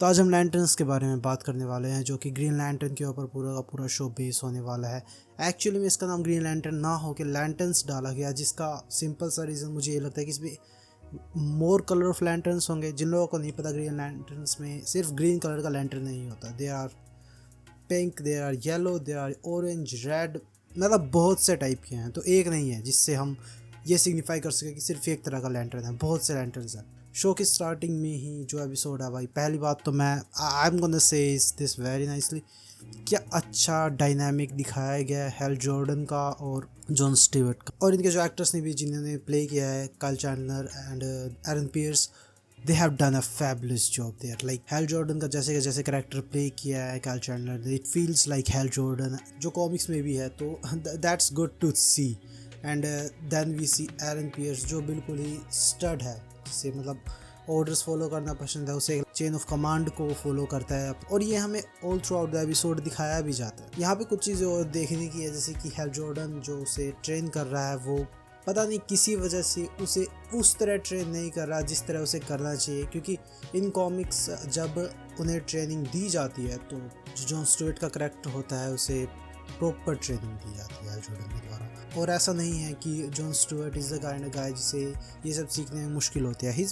तो आज हम लैंटर्न्स के बारे में बात करने वाले हैं, जो कि ग्रीन लैंटर्न के ऊपर पूरा का पूरा शो बेस होने वाला है। एक्चुअली में इसका नाम ग्रीन लैंटर्न ना हो के लैंटर्न्स डाला गया, जिसका सिंपल सा रीज़न मुझे ये लगता है कि इसमें मोर कलर ऑफ लैंटर्न्स होंगे। जिन लोगों को नहीं पता, ग्रीन लैंटर्न्स में सिर्फ ग्रीन कलर का लैंटर्न नहीं होता, they are pink, they are yellow, they are orange, red, मतलब बहुत से टाइप के हैं। तो एक नहीं है जिससे हम ये सिग्निफाई कर सके कि सिर्फ एक तरह का लैंटर्न है, बहुत से लैंटर्न्स हैं। शो की स्टार्टिंग में ही जो एपिसोड है भाई, पहली बात तो मैं I am gonna say this very nicely, क्या अच्छा डायनामिक दिखाया गया है हेल जॉर्डन का और जॉन स्टीवर्ट का, और इनके जो एक्टर्स ने भी जिन्होंने प्ले किया है, Kyle Chandler and Aaron Pierce, they have done a fabulous job there. Like Hal Jordan का जैसे कैरेक्टर प्ले किया है Kyle Chandler, it feels like Hal Jordan जो कॉमिक्स में भी है, तो that's good to see. And then we see Aaron Pierce जो बिल्कुल ही स्टड है, जिसे मतलब ऑर्डर्स फॉलो करना पसंद है, उसे चेन ऑफ कमांड को फॉलो करता है, और ये हमें all through out the episode दिखाया भी जाता है। यहाँ पे कुछ चीज़ें और देखने की है, जैसे कि हेल जॉर्डन जो उसे ट्रेन कर रहा है, वो पता नहीं किसी वजह से उसे उस तरह ट्रेन नहीं कर रहा जिस तरह उसे करना चाहिए, क्योंकि इन कॉमिक्स जब उन्हें ट्रेनिंग दी जाती है तो जो जॉन स्टुअर्ट का करैक्टर होता है उसे प्रॉपर ट्रेनिंग दी जाती है जॉर्डन के द्वारा। और ऐसा नहीं है कि John Stuart is the kind of guy जिसे ये सब सीखने में मुश्किल होती है। He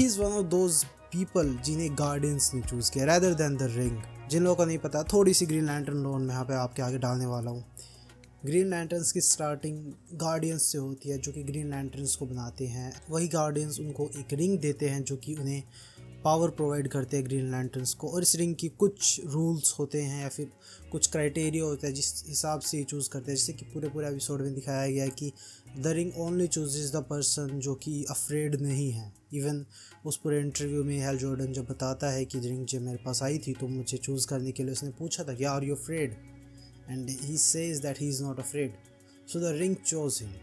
is one of those people जिन्हें गार्डियंस ने चूज़ किया रैदर दैन द रिंग। जिन लोगों को नहीं पता, थोड़ी सी ग्रीन लैंटर्न लोन में यहाँ पे आपके आगे डालने वाला हूँ। ग्रीन लैंटर्न्स की स्टार्टिंग गार्डियंस से होती है, जो कि ग्रीन लैंटर्न्स को बनाते हैं। वही गार्डियंस उनको एक रिंग देते हैं जो कि उन्हें पावर प्रोवाइड करते हैं ग्रीन लैंटर्न्स को, और इस रिंग की कुछ रूल्स होते हैं या फिर कुछ क्राइटेरिया होता है जिस हिसाब से चूज़ करते हैं। जैसे कि पूरे एपिसोड में दिखाया गया है कि the ring only chooses the person जो कि अफ्रेड नहीं है। इवन उस पूरे इंटरव्यू में हेल जॉर्डन जब बताता है कि रिंग जब मेरे पास आई थी तो मुझे चूज़ करने के लिए उसने पूछा था कि are you afraid, and he says that he is not afraid, so the ring chose him.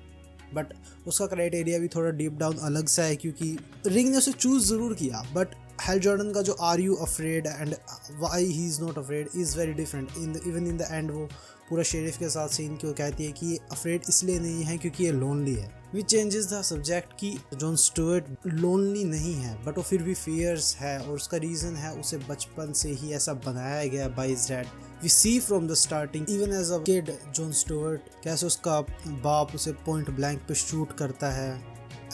But उसका क्राइटेरिया भी थोड़ा डीप डाउन अलग सा है, क्योंकि रिंग ने उसे चूज़ ज़रूर किया, बट हेल जॉर्डन का जो are you afraid and why he is not afraid is very different. Even in the end वो पूरा शेरिफ के साथ सीन की वो कहती है कि ये अफ्रेड इसलिए नहीं है क्योंकि ये लोनली है। विच चेंजेस द सब्जेक्ट कि जॉन स्टुअर्ट लोनली नहीं है, बट वो फिर भी फियर्स है, और उसका रीज़न है उसे बचपन से ही ऐसा बनाया गया by his dad. We see from the starting, even as a kid, John Stuart कैसे उसका बाप उसे पॉइंट ब्लैंक पे शूट करता है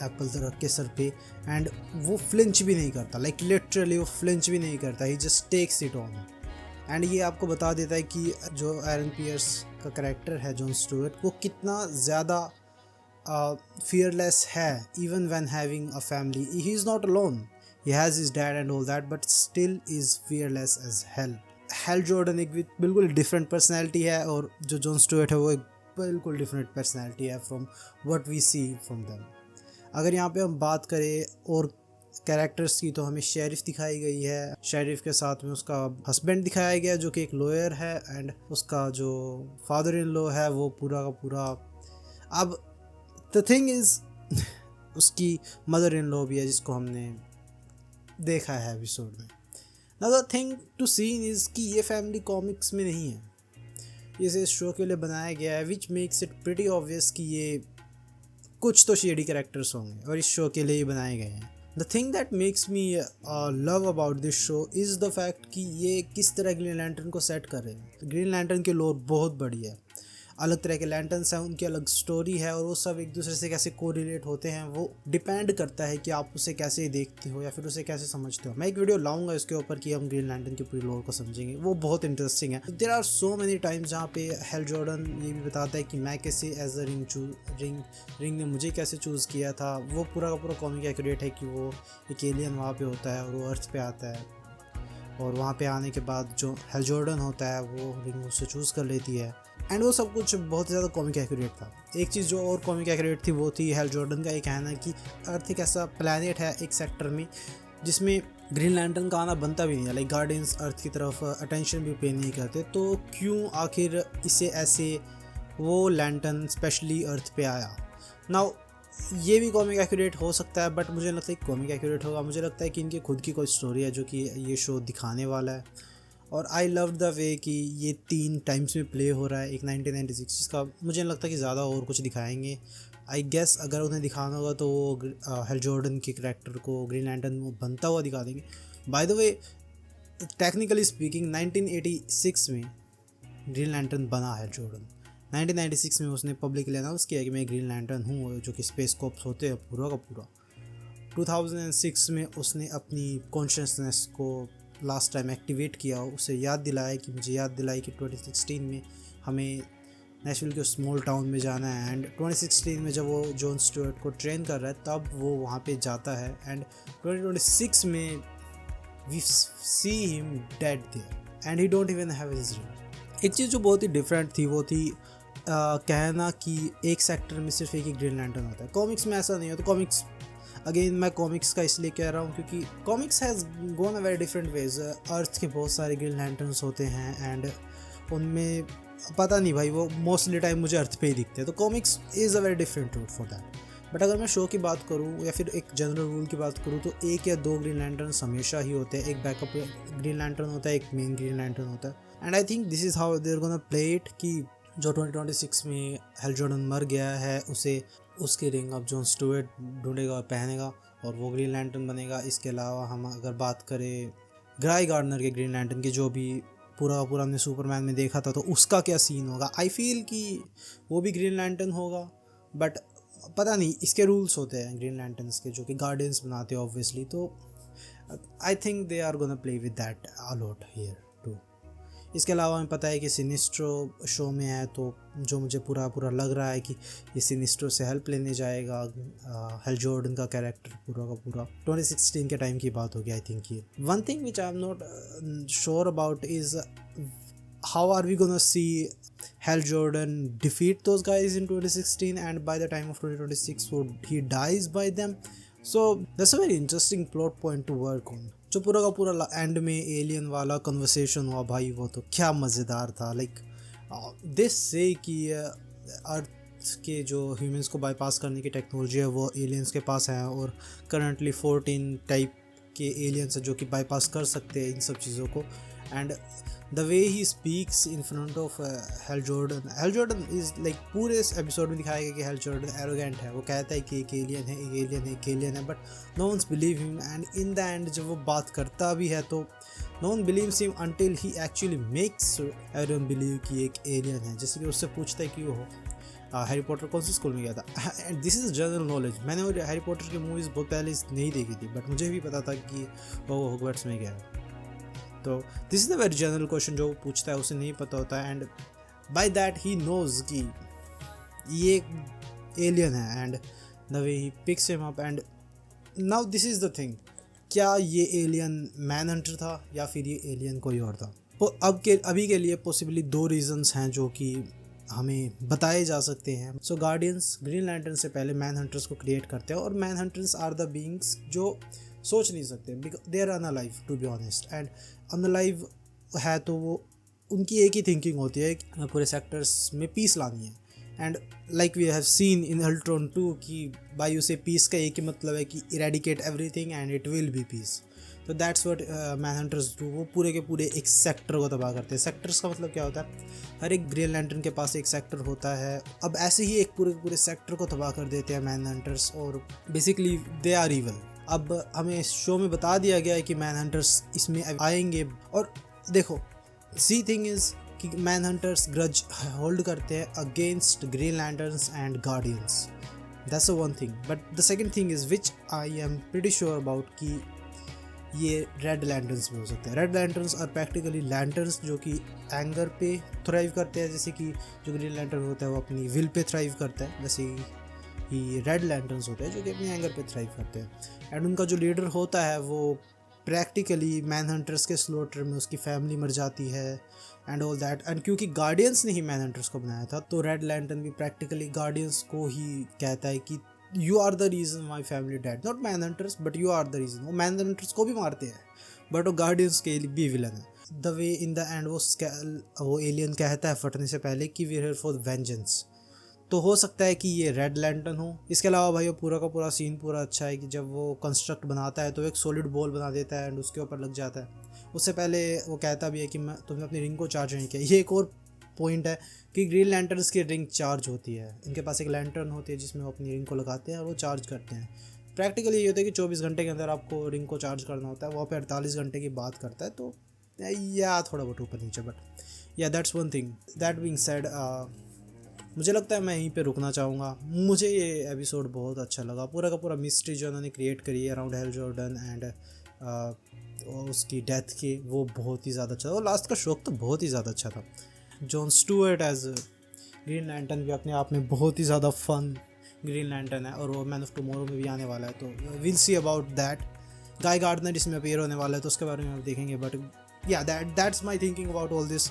एप्पल रख के सर पे, एंड वो फ्लिंच भी नहीं करता, लाइक लिटरली वो फ्लिंच भी नहीं करता, he just takes it on. And ये आपको बता देता है कि जो एरन पियर्स का कैरेक्टर है जॉन स्टुअर्ट, वो कितना ज़्यादा fearless है, even when having a family. He is not alone, he has his dad and all that, but still is fearless as hell. Hello Jordan एक बिल्कुल डिफरेंट पर्सनैलिटी है, और जो जॉन स्टुअर्ट है वो एक बिल्कुल डिफरेंट पर्सनैलिटी है from what we see from them. अगर यहाँ पे हम बात करें और कैरेक्टर्स की, तो हमें शेरिफ दिखाई गई है। शेरिफ के साथ में उसका हस्बैंड दिखाया गया जो कि एक लॉयर है, एंड उसका जो फादर इन लॉ है वो पूरा का पूरा, अब द थिंग इज़ उसकी मदर इन लॉ भी है जिसको हमने देखा है एपिसोड में। Now the thing to see is कि ये फैमिली कॉमिक्स में नहीं है, इसे इस शो के लिए बनाया गया है, which makes it pretty obvious कि ये कुछ तो शेडी कैरेक्टर्स होंगे और इस शो के लिए ही बनाए गए हैं। The thing that makes me love about this show is the fact कि ये किस तरह ग्रीन लैंटर्न को सेट कर रहे हैं। ग्रीन लैंटर्न की लोर बहुत बड़ी है, अलग तरह के लैंटर्न्स हैं, उनकी अलग स्टोरी है, और वो सब एक दूसरे से कैसे कोरिलेट होते हैं वो डिपेंड करता है कि आप उसे कैसे देखते हो या फिर उसे कैसे समझते हो। मैं एक वीडियो लाऊंगा इसके ऊपर कि हम ग्रीन लैंटर्न की पूरी लोर को समझेंगे, वो बहुत इंटरेस्टिंग है। There are so many times जहाँ पे हेल जॉर्डन ये भी बताता है कि मैं कैसे एज अ रिंग ने मुझे कैसे चूज़ किया था। वो पूरा का पूरा कॉमिक एक्यूरेट है कि वो एक एलियन वहाँ पर होता है और वो अर्थ पर आता है, और वहाँ पे आने के बाद जो हेल जॉर्डन होता है वो रिंग उससे चूज़ कर लेती है, एंड वो सब कुछ बहुत ज़्यादा कॉमिक एक्यूरेट था। एक चीज़ जो और कॉमिक एक्यूरेट थी वो थी हेल जॉर्डन का ये कहना कि अर्थ एक ऐसा प्लैनेट है एक सेक्टर में जिसमें ग्रीन लैंटर्न का आना बनता भी नहीं है, लाइक गार्डियंस अर्थ की तरफ अटेंशन भी पे नहीं करते, तो क्यों आखिर इसे ऐसे वो लैंटर्न स्पेशली अर्थ पे आया। नाउ ये भी कॉमिक एक्यूरेट हो सकता है, बट मुझे लगता है कॉमिक एक्यूरेट होगा, मुझे लगता है कि इनकी खुद की कोई स्टोरी है जो कि ये शो दिखाने वाला है। और आई लव द वे कि ये 3 टाइम्स में प्ले हो रहा है, एक 1996 जिसका मुझे नहीं लगता कि ज़्यादा और कुछ दिखाएंगे। आई गेस अगर उन्हें दिखाना होगा तो वो हेल जॉर्डन के करैक्टर को ग्रीन लैंटर्न बनता हुआ दिखा देंगे। By the way technically speaking 1986 में ग्रीन लैंटर्न बना है जॉर्डन। 1996 में उसने पब्लिकली अनाउंस किया कि मैं ग्रीन लैंटर्न हूँ, जो कि स्पेस कॉप्स होते हैं पूरा का पूरा। 2006 में उसने अपनी कॉन्शियसनेस को लास्ट टाइम एक्टिवेट किया, उसे याद दिलाया कि 2016 में हमें नेशविल के स्मॉल टाउन में जाना है। एंड 2016 में जब वो जॉन स्टुअर्ट को ट्रेन कर रहा है तब वो वहाँ पे जाता है। एंड 2026 में we see him dead there and he don't even have his ring. एक चीज़ जो बहुत ही डिफरेंट थी वो थी कहना कि एक सेक्टर में सिर्फ एक ही ग्रीन लैंटर्न होता है। कॉमिक्स में ऐसा नहीं होता। कॉमिक्स अगेन मैं कॉमिक्स का इसलिए कह रहा हूँ क्योंकि comics has gone a very different ways. Earth के बहुत सारे ग्रीन लैंटर्न्स होते हैं एंड उनमें पता नहीं भाई, वो मोस्टली टाइम मुझे अर्थ पे ही दिखते हैं। तो comics is a very different route for that. But अगर मैं शो की बात करूँ या फिर एक जनरल रूल की बात करूँ तो एक या दो ग्रीन लैंटर्न्स हमेशा ही होते हैं। एक बैकअप ग्रीन लैंटर्न होता है, एक मेन ग्रीन लैंटर्न होता है। And I think this is how they are gonna play it कि जो 2026 में हेल जॉर्डन मर गया है उसे उसकी रिंग अब जॉन स्टुअर्ट ढूंढेगा और पहनेगा और वो ग्रीन लैंटर्न बनेगा। इसके अलावा हम अगर बात करें ग्राई गार्डनर के ग्रीन लैंटर्न की, जो भी पूरा हमने सुपरमैन में देखा था, तो उसका क्या सीन होगा। आई फील कि वो भी ग्रीन लैंटर्न होगा, बट पता नहीं, इसके रूल्स होते हैं ग्रीन लैंटर्न्स के जो कि गार्डियंस बनाते हैं ऑब्वियसली। तो I think they are gonna play with that a lot here too. इसके अलावा हमें पता है कि सिनिस्ट्रो शो में है, तो जो मुझे पूरा लग रहा है कि ये सिनिस्ट्रो से हेल्प लेने जाएगा। हेल जॉर्डन का कैरेक्टर पूरा का पूरा 2016 के टाइम की बात होगी आई थिंक। ये one thing which I am not sure about is how are we gonna see Hal Jordan defeat those guys in 2016 and by the time of 2026 would he dies by them? So that's a very interesting plot point to work on. जो पूरा का पूरा and में alien वाला conversation हुआ भाई, वो तो क्या मज़ेदार था। लाइक दिस से कि अर्थ के जो ह्यूमंस को बाईपास करने की टेक्नोलॉजी है वो एलियंस के पास है और करंटली 14 टाइप के एलियंस है जो कि बाईपास कर सकते हैं इन सब चीज़ों को। And the way he speaks in front of hell Jordan is like पूरे इस एपिसोड में दिखाया गया कि हेल जॉर्डन एरोगेंट है। वो कहता है कि एक एलियन है, एक एलियन है, एक एलियन है, but no ones believe him. And in the end जब वो बात करता भी है तो no one believes him until he actually makes everyone believe कि एक एलियन है। जैसे कि उससे पूछता है कि वो हैरी पॉटर कौन से स्कूल में गया था। And this is general knowledge. मैंने वो हैरी पॉटर की मूवीज़ बहुत पहले नहीं देखी थी, बट मुझे भी पता था कि वो हॉगवर्ट्स में गया है। तो this is the very general question जो वो पूछता है, उसे नहीं पता होता है। And by that he knows कि ये एलियन है and the way he picks him up. And now this is the thing, क्या ये एलियन मैन हंटर था या फिर ये एलियन कोई और था। तो अभी के लिए पॉसिबली दो रीजंस हैं जो कि हमें बताए जा सकते हैं। सो गार्डियंस ग्रीन लैंटर्न से पहले मैन हंटर्स को क्रिएट करते हैं और man hunters are the beings जो सोच नहीं सकते, they are unalive to be honest. And unalive है तो वो उनकी एक ही थिंकिंग होती है कि पूरे सेक्टर्स में पीस लानी है। And like we have seen in Ultron 2 कि बायू से पीस का एक ही मतलब है कि eradicate everything and it will be peace. तो that's what man hunters do. वो पूरे के पूरे एक सेक्टर को तबाह करते हैं। सेक्टर्स का मतलब क्या होता है, हर एक ग्रीन लैंटर्न के पास एक सेक्टर होता है। अब ऐसे ही एक पूरे के पूरे सेक्टर को तबाह कर देते हैं मैन हंटर्स और बेसिकली दे आर इवल। अब हमें इस शो में बता दिया गया है कि मैन हंटर्स इसमें आएंगे। और देखो सी थिंग इज़ कि मैन हंटर्स ग्रज होल्ड करते हैं against Green Lanterns and Guardians. That's a one thing. But the second thing is which I am pretty sure about कि ये रेड लैंटर्न्स में हो सकते हैं। Red Lanterns are practically lanterns जो कि एंगर पे थ्राइव करते हैं, जैसे कि जो ग्रीन लैंटर्न होता है वो अपनी विल पे थ्राइव करता है, वैसे ही रेड लैंटर्न्स होते हैं जो कि अपने एंगर पे थ्राइव करते हैं। एंड उनका जो लीडर होता है वो प्रैक्टिकली मैन हंटर्स के स्लॉटर में उसकी फैमिली मर जाती है एंड ऑल दैट। एंड क्योंकि गार्डियंस ने ही मैन हंटर्स को बनाया था तो रेड लैंटर्न भी प्रैक्टिकली गार्डियंस को ही कहता है कि you are the reason my family dead, not Manhunters but you are the reason. वो मैन हंटर्स को भी मारते हैं बट वो गार्डियंस के भी विलन है। The way in the end वो एलियन कहता है फटने से पहले कि we are here for vengeance. तो हो सकता है कि ये रेड लैंटर्न हो। इसके अलावा भाई वो पूरा का पूरा सीन पूरा अच्छा है कि जब वो कंस्ट्रक्ट बनाता है तो एक सॉलिड बॉल बना देता है एंड उसके ऊपर लग जाता है। उससे पहले वो कहता भी है कि मैं तुमने अपनी रिंग को चार्ज नहीं किया। ये एक और पॉइंट है कि ग्रीन लैंटर्न्स की रिंग चार्ज होती है। इनके पास एक लैंटर्न होती है जिसमें वो अपनी रिंग को लगाते हैं और वो चार्ज करते हैं। प्रैक्टिकली ये होता है कि 24 घंटे के अंदर आपको रिंग को चार्ज करना होता है, वहाँ पे 48 घंटे की बात करता है। तो या थोड़ा बहुत ऊपर नीचे, बट या that's one thing. That being said, मुझे लगता है मैं यहीं पे रुकना चाहूँगा। मुझे ये एपिसोड बहुत अच्छा लगा, पूरा का पूरा मिस्ट्री जो उन्होंने क्रिएट करी है अराउंड हेल जॉर्डन एंड उसकी डेथ के, वो बहुत ही ज़्यादा अच्छा था। और लास्ट का शौक तो बहुत ही ज़्यादा अच्छा था। John Stewart as Green Lantern भी अपने आप में बहुत ही ज़्यादा फन ग्रीन लैंटर्न है, और वो मैन ऑफ टुमारो में भी आने वाला है, तो will see about that. Guy Gardner इसमें अपीयर होने वाला है, तो उसके बारे में आप देखेंगे। बट या that's my thinking about all this.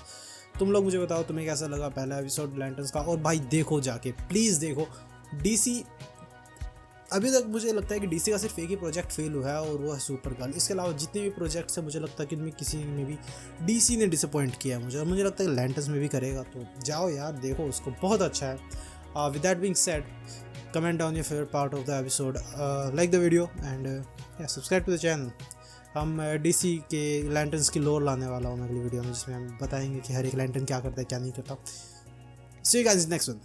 तुम लोग मुझे बताओ तुम्हें कैसा लगा पहला एपिसोड लैंटर्न्स का। और भाई देखो जाके, प्लीज़ देखो। डीसी अभी तक मुझे लगता है कि डीसी का सिर्फ एक ही प्रोजेक्ट फेल हुआ है, और वो है सुपर गर्ल। इसके अलावा जितने भी प्रोजेक्ट्स हैं मुझे लगता है कि उनमें किसी में भी डीसी ने डिसअपॉइंट किया है मुझे, और मुझे लगता है कि लैंटर्न्स में भी करेगा। तो जाओ यार देखो उसको, बहुत अच्छा है। With that being said, comment down your favourite part of the episode, like the video and subscribe to the channel. हम डीसी के लैंटर्न्स की लोर लाने वाला हूँ मैं अगली वीडियो में, जिसमें हम बताएंगे कि हर एक लैंटर्न क्या करता है क्या नहीं करता। सी यू गाइस नेक्स्ट वन।